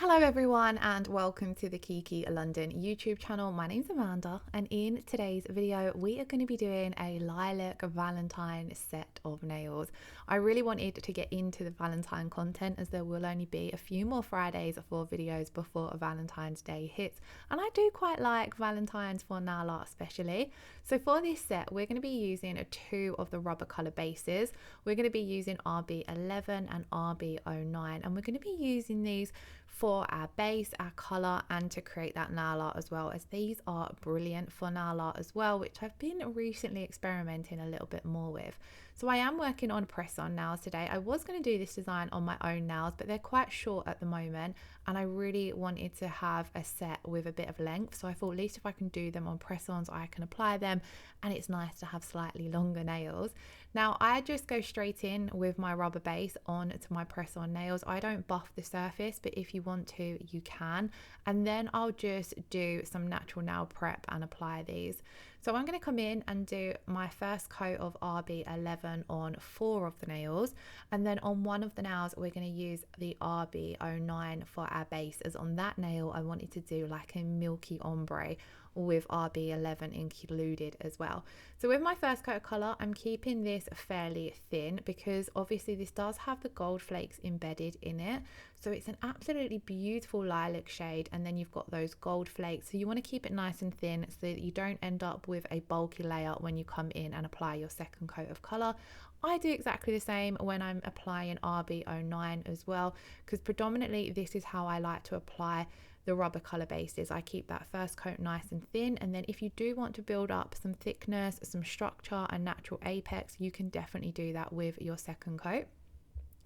Hello everyone and welcome to the Kiki London YouTube channel. My name's Amanda and in today's video we are going to be doing a lilac Valentine set of nails. I really wanted to get into the Valentine content as there will only be a few more Fridays for videos before Valentine's Day hits, and I do quite like Valentines for nail art especially. So for this set we're going to be using two of the rubber colour bases. We're going to be using RB11 and RB09 and we're going to be using these for our base, our colour, and to create that nail art as well, as these are brilliant for nail art as well, which I've been recently experimenting a little bit more with. So I am working on press-on nails today. I was going to do this design on my own nails, but they're quite short at the moment and I really wanted to have a set with a bit of length, so I thought at least if I can do them on press-ons I can apply them, and it's nice to have slightly longer nails. Now I just go straight in with my rubber base on to my press-on nails. I don't buff the surface, but if you want to you can, and then I'll just do some natural nail prep and apply these. So I'm going to come in and do my first coat of RB11 on 4 of the nails, and then on one of the nails we're going to use the RB09 for our base, as on that nail I wanted to do like a milky ombre with RB11 included as well. So with my first coat of colour I'm keeping this fairly thin because obviously this does have the gold flakes embedded in it, so it's an absolutely beautiful lilac shade, and then you've got those gold flakes, so you want to keep it nice and thin so that you don't end up with a bulky layer when you come in and apply your second coat of colour. I do exactly the same when I'm applying RB09 as well, because predominantly this is how I like to apply the rubber colour bases. I keep that first coat nice and thin, and then if you do want to build up some thickness, some structure and natural apex, you can definitely do that with your second coat.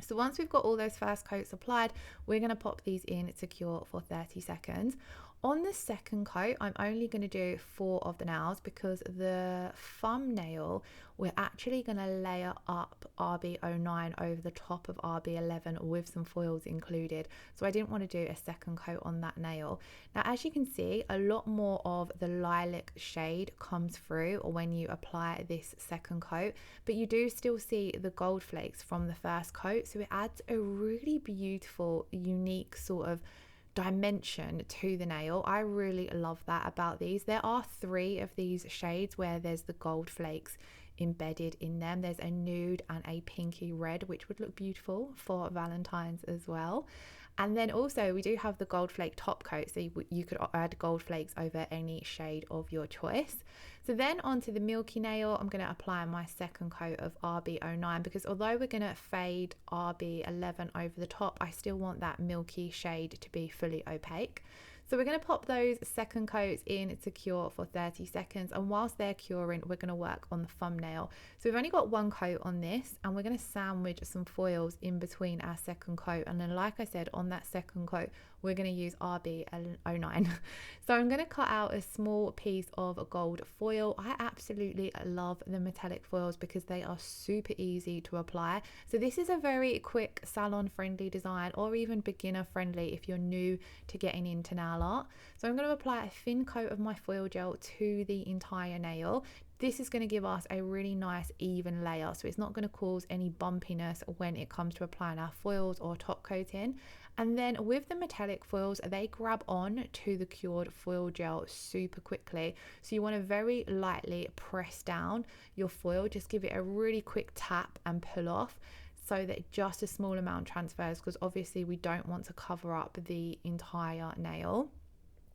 So once we've got all those first coats applied, we're going to pop these in to cure for 30 seconds. On the second coat, I'm only going to do 4 of the nails because the thumbnail, we're actually going to layer up RB09 over the top of RB11 with some foils included. So I didn't want to do a second coat on that nail. Now, as you can see, a lot more of the lilac shade comes through when you apply this second coat, but you do still see the gold flakes from the first coat. So it adds a really beautiful, unique sort of dimension to the nail. I really love that about these. There are 3 of these shades where there's the gold flakes embedded in them. There's a nude and a pinky red, which would look beautiful for Valentine's as well. And then also we do have the gold flake top coat, so you could add gold flakes over any shade of your choice. So then onto the milky nail, I'm going to apply my second coat of RB09 because although we're going to fade RB11 over the top, I still want that milky shade to be fully opaque. So we're going to pop those second coats in to cure for 30 seconds, and whilst they're curing we're going to work on the thumbnail. So we've only got 1 coat on this and we're going to sandwich some foils in between our second coat, and then like I said, on that second coat we're going to use RB09. So I'm going to cut out a small piece of gold foil. I absolutely love the metallic foils because they are super easy to apply. So this is a very quick salon friendly design, or even beginner friendly if you're new to getting into nail art. So I'm going to apply a thin coat of my foil gel to the entire nail. This is going to give us a really nice even layer, so it's not going to cause any bumpiness when it comes to applying our foils or top coating. And then with the metallic foils, they grab on to the cured foil gel super quickly, so you want to very lightly press down your foil, just give it a really quick tap and pull off so that just a small amount transfers, because obviously we don't want to cover up the entire nail.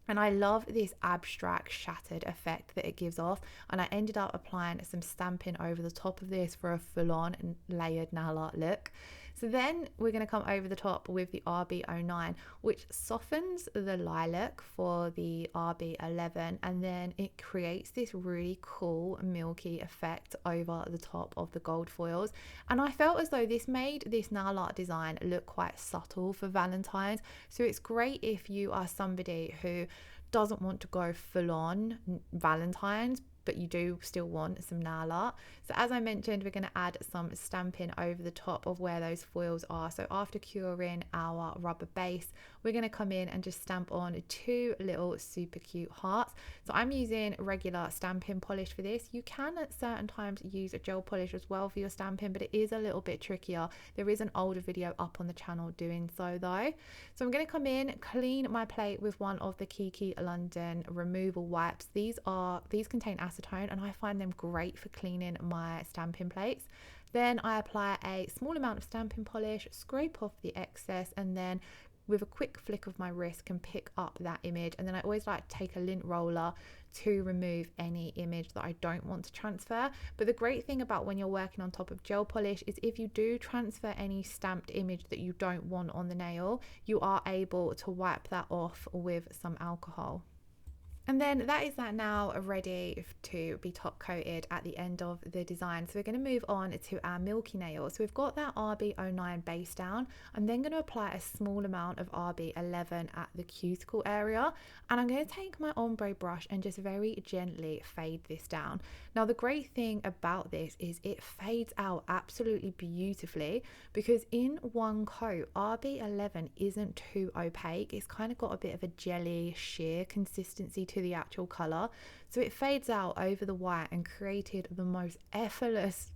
And I love this abstract shattered effect that it gives off, and I ended up applying some stamping over the top of this for a full-on and layered nail art look. So then we're going to come over the top with the RB09, which softens the lilac for the RB11, and then it creates this really cool milky effect over the top of the gold foils. And I felt as though this made this nail art design look quite subtle for Valentine's, so it's great if you are somebody who doesn't want to go full on Valentine's but you do still want some nail art. So as I mentioned, we're going to add some stamping over the top of where those foils are. So after curing our rubber base, we're going to come in and just stamp on 2 little super cute hearts. So I'm using regular stamping polish for this. You can at certain times use a gel polish as well for your stamping, but it is a little bit trickier. There is an older video up on the channel doing so though. So I'm going to come in, clean my plate with one of the Kiki London removal wipes. These contain acetone, and I find them great for cleaning my stamping plates. Then I apply a small amount of stamping polish, scrape off the excess, and then with a quick flick of my wrist can pick up that image. And then I always like to take a lint roller to remove any image that I don't want to transfer. But the great thing about when you're working on top of gel polish is if you do transfer any stamped image that you don't want on the nail, you are able to wipe that off with some alcohol. And then that is that now ready to be top coated at the end of the design. So we're going to move on to our milky nail. So we've got that RB09 base down. I'm then going to apply a small amount of RB11 at the cuticle area. And I'm going to take my ombre brush and just very gently fade this down. Now the great thing about this is it fades out absolutely beautifully, because in one coat, RB11 isn't too opaque. It's kind of got a bit of a jelly sheer consistency to the actual color, so it fades out over the white and created the most effortless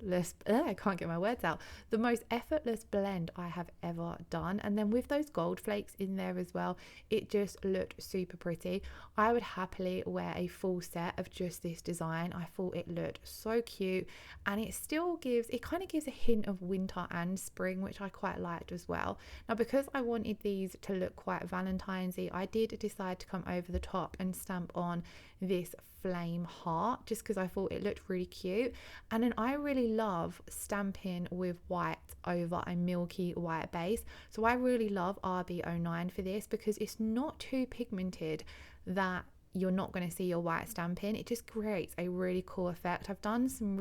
I can't get my words out, the most effortless blend I have ever done. And then with those gold flakes in there as well, it just looked super pretty. I would happily wear a full set of just this design. I thought it looked so cute, and it kind of gives a hint of winter and spring, which I quite liked as well. Now because I wanted these to look quite Valentine's-y, I did decide to come over the top and stamp on this flame heart, just because I thought it looked really cute. And then I really love stamping with white over a milky white base, so I really love RB09 for this, because it's not too pigmented that you're not going to see your white stamping. It just creates a really cool effect. I've done some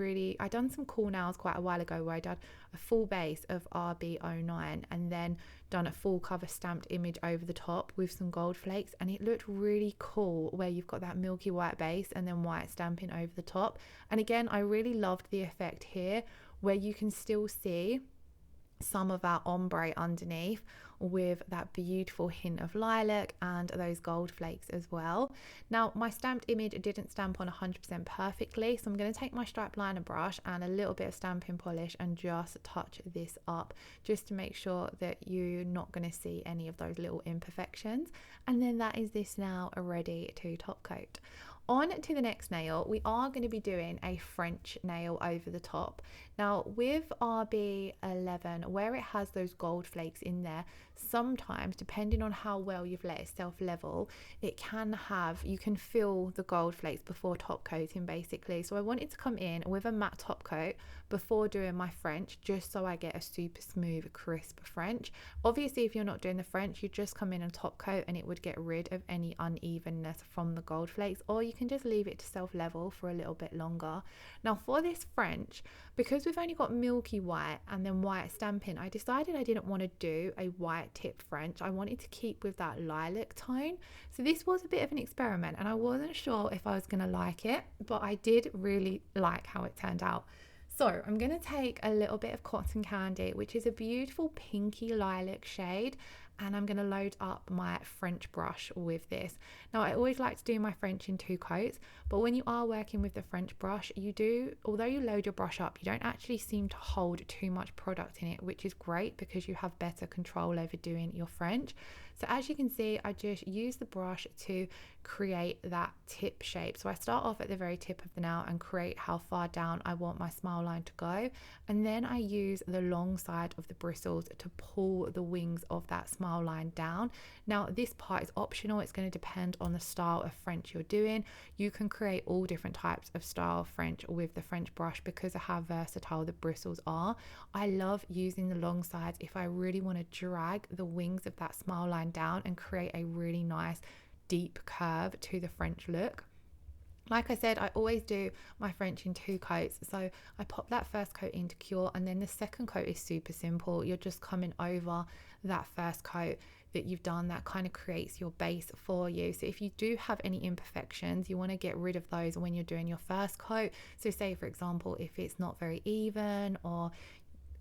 cool nails quite a while ago where I did a full base of RB09 and then done a full cover stamped image over the top with some gold flakes, and it looked really cool where you've got that milky white base and then white stamping over the top. And again, I really loved the effect here where you can still see some of our ombre underneath with that beautiful hint of lilac and those gold flakes as well. Now my stamped image didn't stamp on 100% perfectly, so I'm going to take my stripe liner brush and a little bit of stamping polish and just touch this up, just to make sure that you're not going to see any of those little imperfections. And then that is this now ready to top coat. On to the next nail, we are going to be doing a French nail over the top. Now with RB11, where it has those gold flakes in there, sometimes depending on how well you've let it self level, you can feel the gold flakes before top coating basically. So I wanted to come in with a matte top coat before doing my French, just so I get a super smooth crisp French. Obviously if you're not doing the French, you just come in and top coat and it would get rid of any unevenness from the gold flakes, or you can just leave it to self level for a little bit longer. Now for this French, because we've only got milky white and then white stamping, I decided I didn't want to do a white tip French. I wanted to keep with that lilac tone. So this was a bit of an experiment and I wasn't sure if I was going to like it, but I did really like how it turned out. So I'm going to take a little bit of cotton candy, which is a beautiful pinky lilac shade, and I'm going to load up my French brush with this. Now I always like to do my French in 2 coats, but when you are working with the French brush, although you load your brush up, you don't actually seem to hold too much product in it, which is great because you have better control over doing your French. So as you can see, I just use the brush to create that tip shape. So I start off at the very tip of the nail and create how far down I want my smile line to go. And then I use the long side of the bristles to pull the wings of that smile line down. Now this part is optional. It's going to depend on the style of French you're doing. You can create all different types of style of French with the French brush because of how versatile the bristles are. I love using the long sides if I really want to drag the wings of that smile line down and create a really nice deep curve to the French look. Like I said, I always do my French in 2 coats. So I pop that first coat in to cure, and then the second coat is super simple. You're just coming over that first coat that you've done that kind of creates your base for you. So if you do have any imperfections, you want to get rid of those when you're doing your first coat. So say for example, if it's not very even, or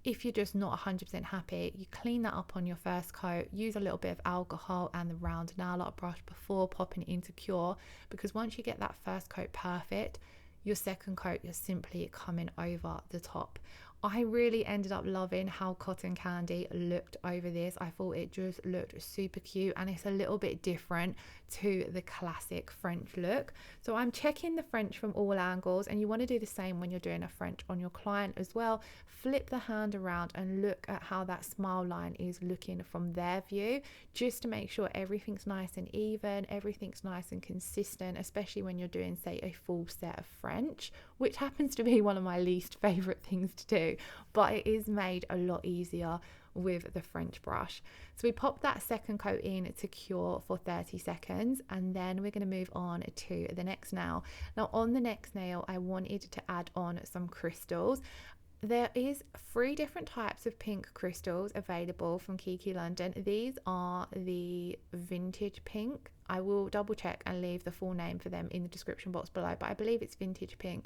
if you're just not 100% happy, you clean that up on your first coat, use a little bit of alcohol and the round nail art brush before popping it into cure, because once you get that first coat perfect, your second coat, you're simply coming over the top. I really ended up loving how Cotton Candy looked over this. I thought it just looked super cute, and it's a little bit different to the classic French look. So I'm checking the French from all angles, and you want to do the same when you're doing a French on your client as well. Flip the hand around and look at how that smile line is looking from their view, just to make sure everything's nice and even, everything's nice and consistent, especially when you're doing, say, a full set of French, which happens to be one of my least favorite things to do, but it is made a lot easier with the French brush. So we pop that second coat in to cure for 30 seconds, and then we're going to move on to the next nail. Now on the next nail, I wanted to add on some crystals. There is 3 different types of pink crystals available from Kiki London. These are the vintage pink. I will double check and leave the full name for them in the description box below, but I believe it's vintage pink.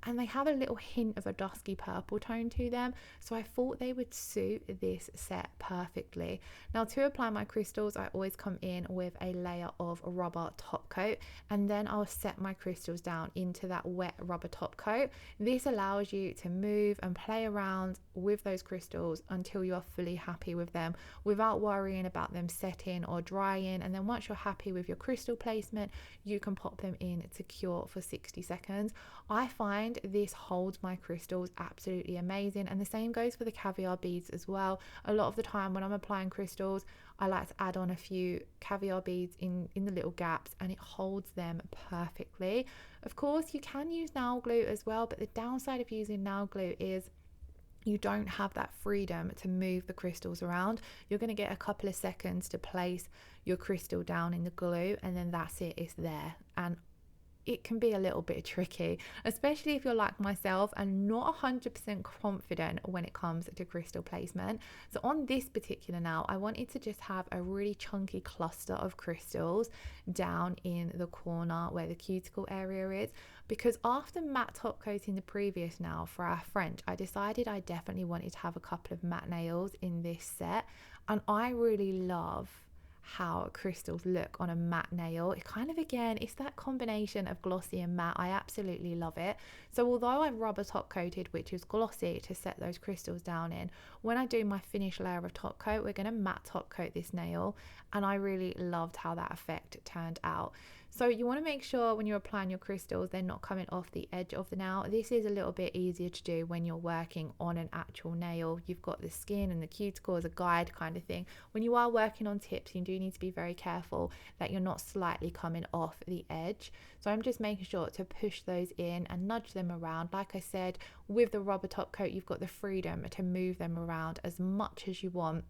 And they have a little hint of a dusky purple tone to them, so I thought they would suit this set perfectly. Now to apply my crystals, I always come in with a layer of rubber top coat, and then I'll set my crystals down into that wet rubber top coat. This allows you to move and play around with those crystals until you're fully happy with them, without worrying about them setting or drying. And then once you're happy with your crystal placement, you can pop them in to cure for 60 seconds. I find this holds my crystals absolutely amazing, and the same goes for the caviar beads as well. A lot of the time when I'm applying crystals, I like to add on a few caviar beads in the little gaps, and it holds them perfectly. Of course, you can use nail glue as well, but the downside of using nail glue is you don't have that freedom to move the crystals around. You're going to get a couple of seconds to place your crystal down in the glue, and then that's it, it's there. And it can be a little bit tricky, especially if you're like myself and not 100% confident when it comes to crystal placement. So on this particular nail, I wanted to just have a really chunky cluster of crystals down in the corner where the cuticle area is, because after matte top coating the previous nail for our French, I decided I definitely wanted to have a couple of matte nails in this set, and I really love how crystals look on a matte nail. It kind of, again, it's that combination of glossy and matte. I absolutely love it. So although I've rubber top coated, which is glossy, to set those crystals down in, when I do my finished layer of top coat, we're going to matte top coat this nail, and I really loved how that effect turned out. So you want to make sure when you're applying your crystals, they're not coming off the edge of the nail. This is a little bit easier to do when you're working on an actual nail. You've got the skin and the cuticle as a guide kind of thing. When you are working on tips, you do need to be very careful that you're not slightly coming off the edge. So I'm just making sure to push those in and nudge them around. Like I said, with the rubber top coat, you've got the freedom to move them around as much as you want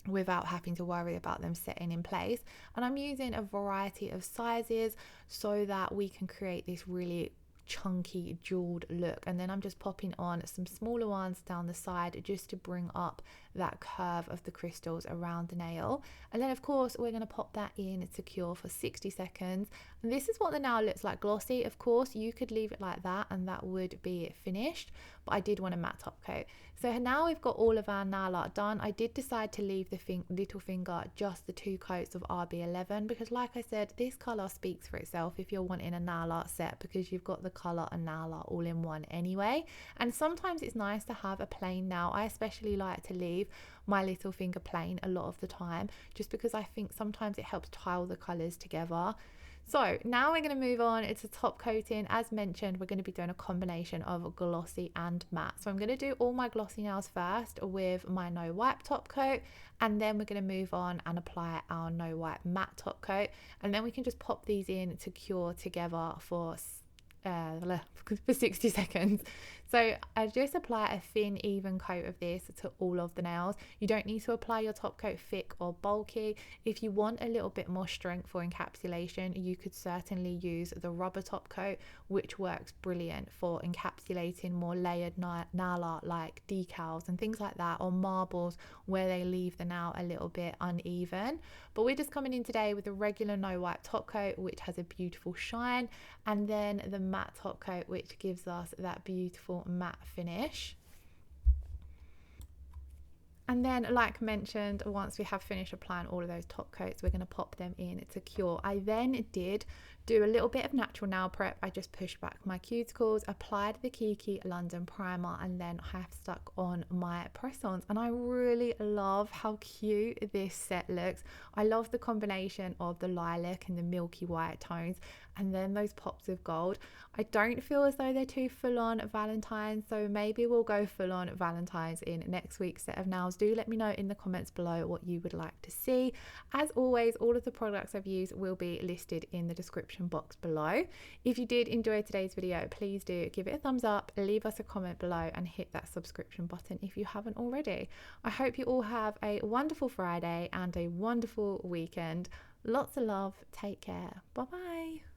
without having to worry about them setting in place. And I'm using a variety of sizes so that we can create this really chunky jeweled look. And then I'm just popping on some smaller ones down the side just to bring up that curve of the crystals around the nail. And then of course we're going to pop that in to cure for 60 seconds. And this is what the nail looks like glossy. Of course you could leave it like that and that would be finished, but I did want a matte top coat. So now we've got all of our nail art done. I did decide to leave the little finger just the 2 coats of RB11, because like I said, this colour speaks for itself if you're wanting a nail art set, because you've got the colour and nail art all in one anyway. And sometimes it's nice to have a plain nail. I especially like to leave my little finger plain a lot of the time, just because I think sometimes it helps tile the colours together. So now we're going to move on to top coating. As mentioned, we're going to be doing a combination of glossy and matte. So I'm going to do all my glossy nails first with my no wipe top coat, and then we're going to move on and apply our no wipe matte top coat, and then we can just pop these in to cure together for for 60 seconds. So I just apply a thin, even coat of this to all of the nails. You don't need to apply your top coat thick or bulky. If you want a little bit more strength for encapsulation, you could certainly use the rubber top coat, which works brilliant for encapsulating more layered nail art like decals and things like that, or marbles where they leave the nail a little bit uneven. But we're just coming in today with a regular no wipe top coat, which has a beautiful shine, and then the matte top coat, which gives us that beautiful matte finish. And then, like mentioned, once we have finished applying all of those top coats, we're going to pop them in to cure. I then did do a little bit of natural nail prep. I just pushed back my cuticles, applied the Kiki London primer, and then I have stuck on my press-ons. And I really love how cute this set looks. I love the combination of the lilac and the milky white tones, and then those pops of gold. I don't feel as though they're too full-on Valentines, so maybe we'll go full-on Valentines in next week's set of nails. Do let me know in the comments below what you would like to see. As always, all of the products I've used will be listed in the description box below. If you did enjoy today's video, please do give it a thumbs up, leave us a comment below, and hit that subscription button if you haven't already. I hope you all have a wonderful Friday and a wonderful weekend. Lots of love. Take care. Bye bye.